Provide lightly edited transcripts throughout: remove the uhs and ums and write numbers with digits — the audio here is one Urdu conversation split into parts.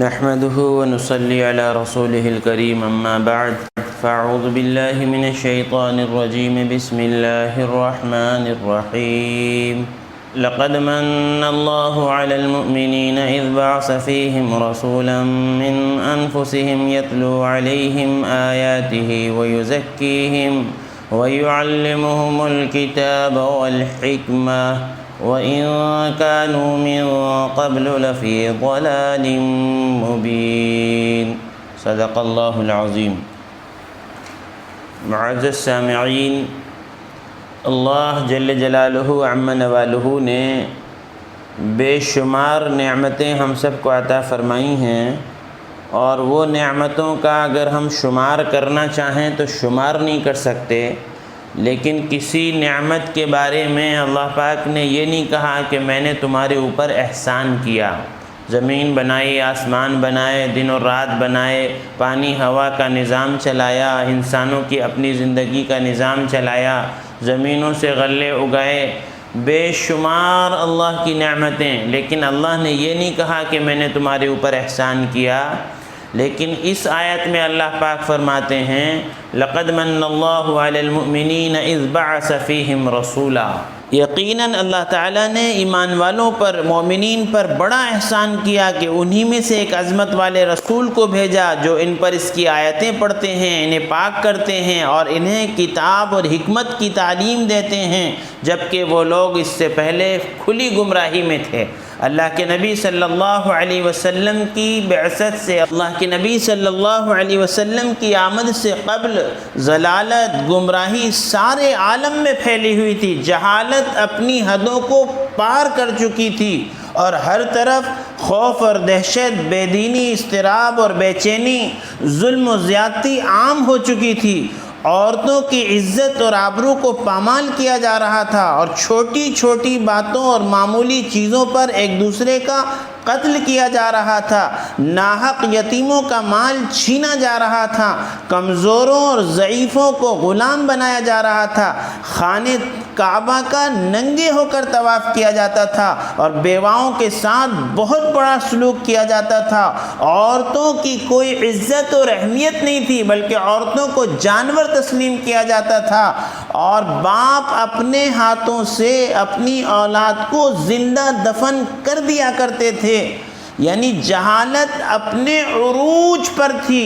نحمده ونصلي على رسوله الكريم أما بعد فأعوذ بالله من الشيطان الرجيم بسم الله الرحمن الرحيم لقد من الله على المؤمنين إذ بعث فيهم رسولا من أنفسهم يتلو عليهم آياته ويزكيهم ويعلمهم الكتاب والحكمة وَإِن كَانُوا مِن قَبْلُ لَفِي ضَلَالٍ مُبِينٍ صدق اللہ العظیم۔ معزز سامعین، اللہ جل جلالہ عم نوالہ نے بے شمار نعمتیں ہم سب کو عطا فرمائی ہیں، اور وہ نعمتوں کا اگر ہم شمار کرنا چاہیں تو شمار نہیں کر سکتے، لیکن کسی نعمت کے بارے میں اللہ پاک نے یہ نہیں کہا کہ میں نے تمہارے اوپر احسان کیا۔ زمین بنائی، آسمان بنائے، دن اور رات بنائے، پانی ہوا کا نظام چلایا، انسانوں کی اپنی زندگی کا نظام چلایا، زمینوں سے غلے اگائے، بے شمار اللہ کی نعمتیں، لیکن اللہ نے یہ نہیں کہا کہ میں نے تمہارے اوپر احسان کیا۔ لیکن اس آیت میں اللہ پاک فرماتے ہیں لقد من اللہ علی المؤمنین اذ بعث فیہم رسولا، یقیناً اللہ تعالیٰ نے ایمان والوں پر، مومنین پر بڑا احسان کیا کہ انہی میں سے ایک عظمت والے رسول کو بھیجا جو ان پر اس کی آیتیں پڑھتے ہیں، انہیں پاک کرتے ہیں اور انہیں کتاب اور حکمت کی تعلیم دیتے ہیں، جبکہ وہ لوگ اس سے پہلے کھلی گمراہی میں تھے۔ اللہ کے نبی صلی اللہ علیہ وسلم کی بعثت سے، اللہ کے نبی صلی اللہ علیہ وسلم کی آمد سے قبل ضلالت، گمراہی سارے عالم میں پھیلی ہوئی تھی، جہالت اپنی حدوں کو پار کر چکی تھی، اور ہر طرف خوف اور دہشت، بے دینی، اضطراب اور بے چینی، ظلم و زیادتی عام ہو چکی تھی۔ عورتوں کی عزت اور آبرو کو پامال کیا جا رہا تھا، اور چھوٹی چھوٹی باتوں اور معمولی چیزوں پر ایک دوسرے کا قتل کیا جا رہا تھا، ناحق یتیموں کا مال چھینا جا رہا تھا، کمزوروں اور ضعیفوں کو غلام بنایا جا رہا تھا، خانے کعبہ کا ننگے ہو کر طواف کیا جاتا تھا، اور بیواؤں کے ساتھ بہت بڑا سلوک کیا جاتا تھا، عورتوں کی کوئی عزت اور اہمیت نہیں تھی بلکہ عورتوں کو جانور تسلیم کیا جاتا تھا، اور باپ اپنے ہاتھوں سے اپنی اولاد کو زندہ دفن کر دیا کرتے تھے۔ یعنی جہالت اپنے عروج پر تھی۔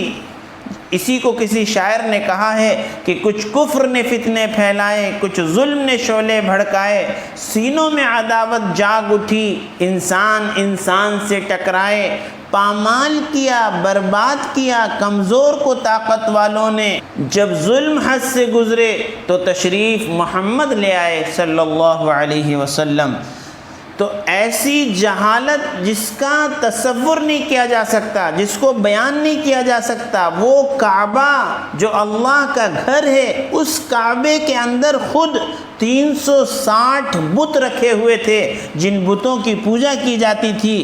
اسی کو کسی شاعر نے کہا ہے کہ کچھ کفر نے فتنے پھیلائے، کچھ ظلم نے شعلے بھڑکائے، سینوں میں عداوت جاگ اٹھی، انسان انسان سے ٹکرائے، پامال کیا، برباد کیا کمزور کو طاقت والوں نے، جب ظلم حد سے گزرے تو تشریف محمد لے آئے صلی اللہ علیہ وسلم۔ تو ایسی جہالت جس کا تصور نہیں کیا جا سکتا، جس کو بیان نہیں کیا جا سکتا، وہ کعبہ جو اللہ کا گھر ہے، اس کعبے کے اندر خود 360 بت رکھے ہوئے تھے جن بتوں کی پوجا کی جاتی تھی۔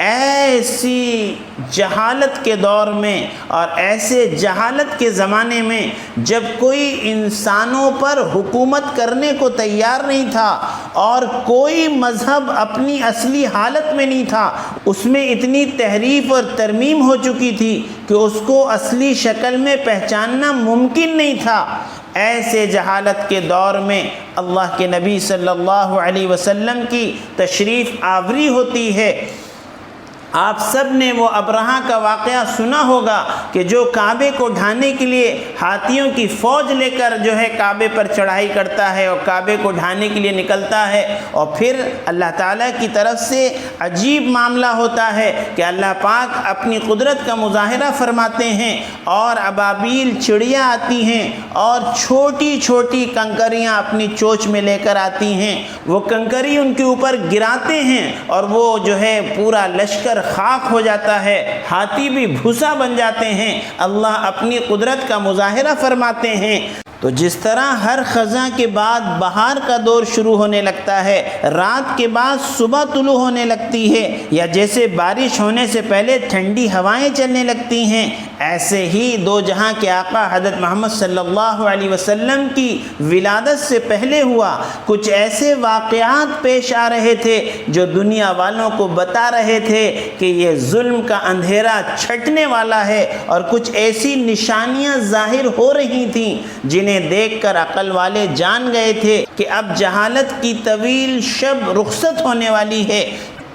ایسی جہالت کے دور میں اور ایسے جہالت کے زمانے میں جب کوئی انسانوں پر حکومت کرنے کو تیار نہیں تھا اور کوئی مذہب اپنی اصلی حالت میں نہیں تھا، اس میں اتنی تحریف اور ترمیم ہو چکی تھی کہ اس کو اصلی شکل میں پہچاننا ممکن نہیں تھا۔ ایسے جہالت کے دور میں اللہ کے نبی صلی اللہ علیہ وسلم کی تشریف آوری ہوتی ہے۔ آپ سب نے وہ ابرہہ کا واقعہ سنا ہوگا کہ جو کعبے کو ڈھانے کے لیے ہاتھیوں کی فوج لے کر جو ہے کعبے پر چڑھائی کرتا ہے اور کعبے کو ڈھانے کے لیے نکلتا ہے، اور پھر اللہ تعالیٰ کی طرف سے عجیب معاملہ ہوتا ہے کہ اللہ پاک اپنی قدرت کا مظاہرہ فرماتے ہیں، اور ابابیل چڑیا آتی ہیں اور چھوٹی چھوٹی کنکریاں اپنی چونچ میں لے کر آتی ہیں، وہ کنکری ان کے اوپر گراتے ہیں اور وہ جو ہے پورا لشکر خاک ہو جاتا ہے، ہاتھی بھی بھوسا بن جاتے ہیں۔ اللہ اپنی قدرت کا مظاہرہ فرماتے ہیں۔ تو جس طرح ہر خزاں کے بعد بہار کا دور شروع ہونے لگتا ہے، رات کے بعد صبح طلوع ہونے لگتی ہے، یا جیسے بارش ہونے سے پہلے ٹھنڈی ہوائیں چلنے لگتی ہیں، ایسے ہی دو جہاں کے آقا حضرت محمد صلی اللہ علیہ وسلم کی ولادت سے پہلے ہوا۔ کچھ ایسے واقعات پیش آ رہے تھے جو دنیا والوں کو بتا رہے تھے کہ یہ ظلم کا اندھیرا چھٹنے والا ہے، اور کچھ ایسی نشانیاں ظاہر ہو رہی تھیں جنہیں دیکھ کر عقل والے جان گئے تھے کہ اب جہالت کی طویل شب رخصت ہونے والی ہے۔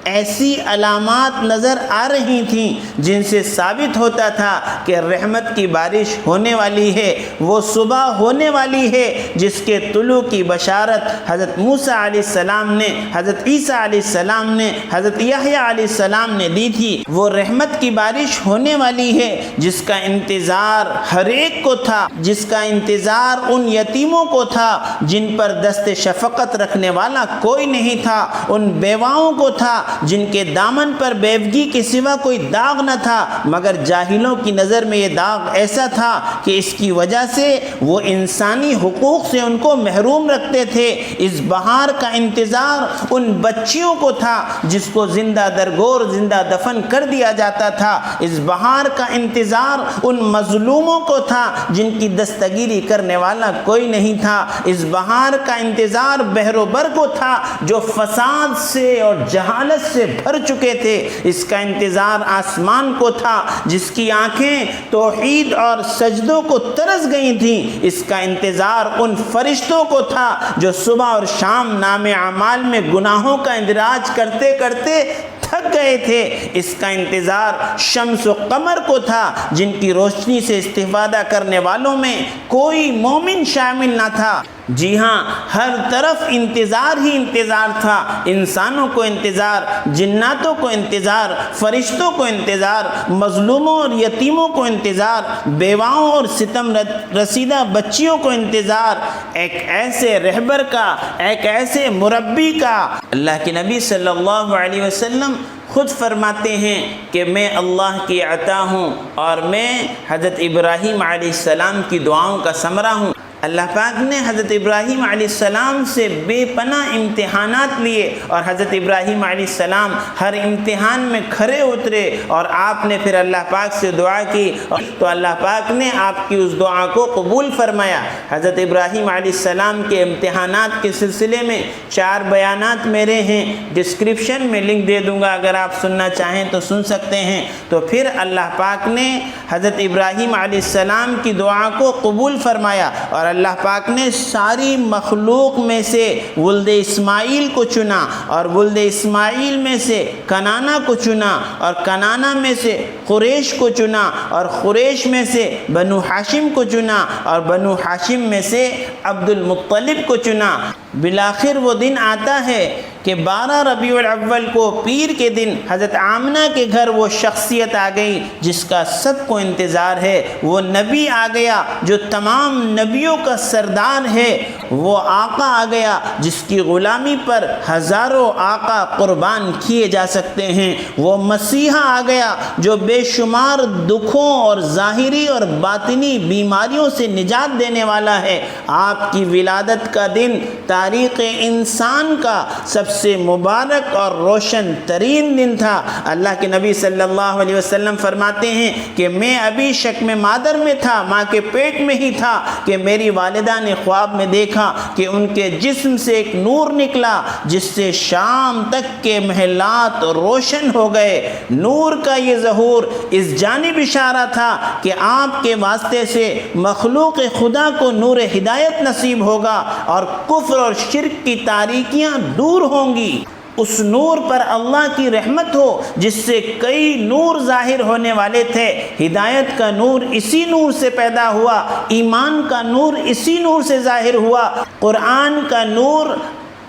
ایسی علامات نظر آ رہی تھیں جن سے ثابت ہوتا تھا کہ رحمت کی بارش ہونے والی ہے، وہ صبح ہونے والی ہے جس کے طلوع کی بشارت حضرت موسیٰ علیہ السلام نے، حضرت عیسیٰ علیہ السلام نے، حضرت یحییٰ علیہ السلام نے دی تھی۔ وہ رحمت کی بارش ہونے والی ہے جس کا انتظار ہر ایک کو تھا، جس کا انتظار ان یتیموں کو تھا جن پر دست شفقت رکھنے والا کوئی نہیں تھا، ان بیواؤں کو تھا جن کے دامن پر بیوگی کے سوا کوئی داغ نہ تھا، مگر جاہلوں کی نظر میں یہ داغ ایسا تھا کہ اس کی وجہ سے وہ انسانی حقوق سے ان کو محروم رکھتے تھے۔ اس بہار کا انتظار ان بچیوں کو تھا جس کو زندہ درگور زندہ دفن کر دیا جاتا تھا۔ اس بہار کا انتظار ان مظلوموں کو تھا جن کی دستگیری کرنے والا کوئی نہیں تھا۔ اس بہار کا انتظار بحر و بر کو تھا جو فساد سے اور جہالت سے بھر چکے تھے۔ اس کا انتظار آسمان کو تھا جس کی آنکھیں توحید اور سجدوں کو ترس گئی تھیں۔ اس کا انتظار ان فرشتوں کو تھا جو صبح اور شام نام اعمال میں گناہوں کا اندراج کرتے کرتے تھک گئے تھے۔ اس کا انتظار شمس و قمر کو تھا جن کی روشنی سے استفادہ کرنے والوں میں کوئی مومن شامل نہ تھا۔ جی ہاں، ہر طرف انتظار ہی انتظار تھا۔ انسانوں کو انتظار، جناتوں کو انتظار، فرشتوں کو انتظار، مظلوموں اور یتیموں کو انتظار، بیواؤں اور ستم رسیدہ بچیوں کو انتظار، ایک ایسے رہبر کا، ایک ایسے مربی کا۔ اللہ کے نبی صلی اللہ علیہ وسلم خود فرماتے ہیں کہ میں اللہ کی عطا ہوں اور میں حضرت ابراہیم علیہ السلام کی دعاؤں کا ثمرہ ہوں۔ اللہ پاک نے حضرت ابراہیم علیہ السلام سے بے پناہ امتحانات لیے، اور حضرت ابراہیم علیہ السلام ہر امتحان میں کھرے اترے، اور آپ نے پھر اللہ پاک سے دعا کی تو اللہ پاک نے آپ کی اس دعا کو قبول فرمایا۔ حضرت ابراہیم علیہ السلام کے امتحانات کے سلسلے میں 4 بیانات میرے ہیں، ڈسکرپشن میں لنک دے دوں گا، اگر آپ سننا چاہیں تو سن سکتے ہیں۔ تو پھر اللہ پاک نے حضرت ابراہیم علیہ السلام کی دعا کو قبول فرمایا، اور اللہ پاک نے ساری مخلوق میں سے ولد اسماعیل کو چنا، اور ولد اسماعیل میں سے کنانہ کو چنا، اور کنانہ میں سے قریش کو چنا، اور قریش میں سے بنو ہاشم کو چنا، اور بنو ہاشم میں سے عبد المطلب کو چنا۔ بالآخر وہ دن آتا ہے کہ 12 ربیع الاول کو پیر کے دن حضرت آمنہ کے گھر وہ شخصیت آ گئی جس کا سب کو انتظار ہے۔ وہ نبی آ گیا جو تمام نبیوں کا سردار ہے۔ وہ آقا آ گیا جس کی غلامی پر ہزاروں آقا قربان کیے جا سکتے ہیں۔ وہ مسیحا آ گیا جو بے شمار دکھوں اور ظاہری اور باطنی بیماریوں سے نجات دینے والا ہے۔ آپ کی ولادت کا دن تاریخ انسان کا سب سے مبارک اور روشن ترین دن تھا۔ اللہ کے نبی صلی اللہ علیہ وسلم فرماتے ہیں کہ میں ابھی شکم مادر میں تھا، ماں کے پیٹ میں ہی تھا، کہ میری والدہ نے خواب میں دیکھا کہ ان کے جسم سے ایک نور نکلا جس سے شام تک کے محلات روشن ہو گئے۔ نور کا یہ ظہور اس جانب اشارہ تھا کہ آپ کے واسطے سے مخلوق خدا کو نور ہدایت نصیب ہوگا اور کفر اور شرک کی تاریکیاں دور ہوں گی۔ اس نور پر اللہ کی رحمت ہو جس سے کئی نور ظاہر ہونے والے تھے۔ ہدایت کا نور اسی نور سے پیدا ہوا، ایمان کا نور اسی نور سے ظاہر ہوا، قرآن کا نور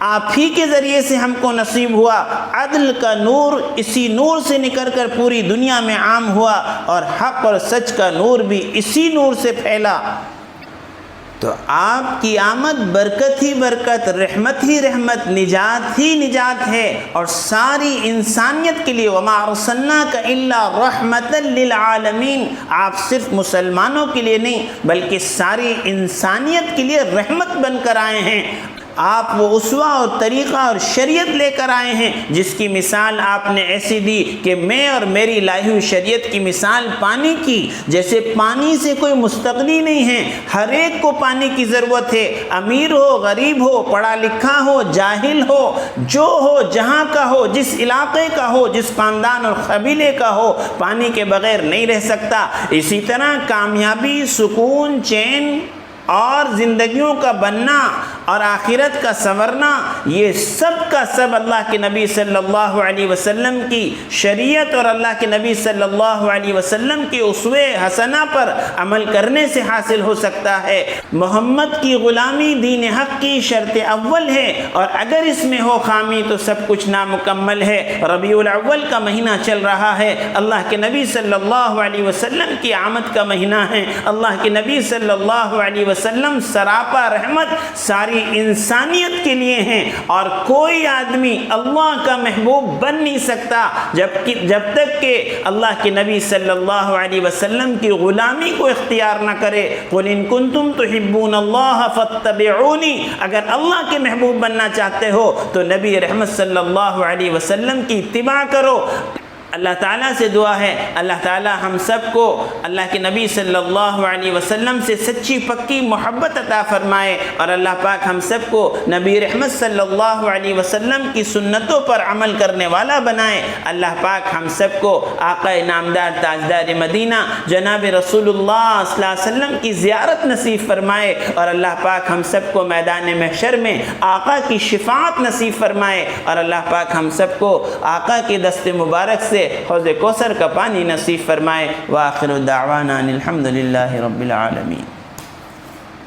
آپ ہی کے ذریعے سے ہم کو نصیب ہوا، عدل کا نور اسی نور سے نکل کر پوری دنیا میں عام ہوا، اور حق اور سچ کا نور بھی اسی نور سے پھیلا۔ تو آپ کی آمد برکت ہی برکت، رحمت ہی رحمت، نجات ہی نجات ہے، اور ساری انسانیت کے لیے وَمَا أَرْسَلْنَاكَ إِلَّا رَحْمَةً لِلْعَالَمِينَ۔ آپ صرف مسلمانوں کے لیے نہیں بلکہ ساری انسانیت کے لیے رحمت بن کر آئے ہیں۔ آپ وہ اسوہ اور طریقہ اور شریعت لے کر آئے ہیں جس کی مثال آپ نے ایسی دی کہ میں اور میری لائی ہوئی شریعت کی مثال پانی کی، جیسے پانی سے کوئی مستغنی نہیں ہے، ہر ایک کو پانی کی ضرورت ہے، امیر ہو، غریب ہو، پڑھا لکھا ہو، جاہل ہو، جو ہو، جہاں کا ہو، جس علاقے کا ہو، جس خاندان اور قبیلے کا ہو، پانی کے بغیر نہیں رہ سکتا۔ اسی طرح کامیابی، سکون، چین اور زندگیوں کا بننا اور آخرت کا سنورنا، یہ سب کا سب اللہ کے نبی صلی اللہ علیہ وسلم کی شریعت اور اللہ کے نبی صلی اللہ علیہ وسلم کی اسوہ حسنہ پر عمل کرنے سے حاصل ہو سکتا ہے۔ محمد کی غلامی دین حق کی شرط اول ہے، اور اگر اس میں ہو خامی تو سب کچھ نامکمل ہے۔ ربیع الاول کا مہینہ چل رہا ہے، اللہ کے نبی صلی اللہ علیہ وسلم کی آمد کا مہینہ ہے۔ اللہ کے نبی صلی اللہ علیہ وسلم سراپا رحمت ساری انسانیت کے لیے ہیں، اور کوئی آدمی اللہ کا محبوب بن نہیں سکتا جب تک کہ اللہ کے نبی صلی اللہ علیہ وسلم کی غلامی کو اختیار نہ کرے۔ قُلْ إِن كُنتُمْ تُحِبُّونَ اللَّهَ فَاتَّبِعُونِي، اگر اللہ کے محبوب بننا چاہتے ہو تو نبی رحمت صلی اللہ علیہ وسلم کی اتباع کرو۔ اللہ تعالیٰ سے دعا ہے اللہ تعالیٰ ہم سب کو اللہ کے نبی صلی اللہ علیہ وسلم سے سچی پکی محبت عطا فرمائے، اور اللہ پاک ہم سب کو نبی رحمت صلی اللہ علیہ وسلم کی سنتوں پر عمل کرنے والا بنائے۔ اللہ پاک ہم سب کو آقا نامدار تاجدار مدینہ جناب رسول اللہ صلی اللہ علیہ وسلم کی زیارت نصیب فرمائے، اور اللہ پاک ہم سب کو میدان محشر میں آقا کی شفاعت نصیب فرمائے، اور اللہ پاک ہم سب کو آقا کے دست مبارک سے حوض کوثر کا پانی نصیب فرمائے۔ وآخر دعوانا الحمد للہ رب العالمین۔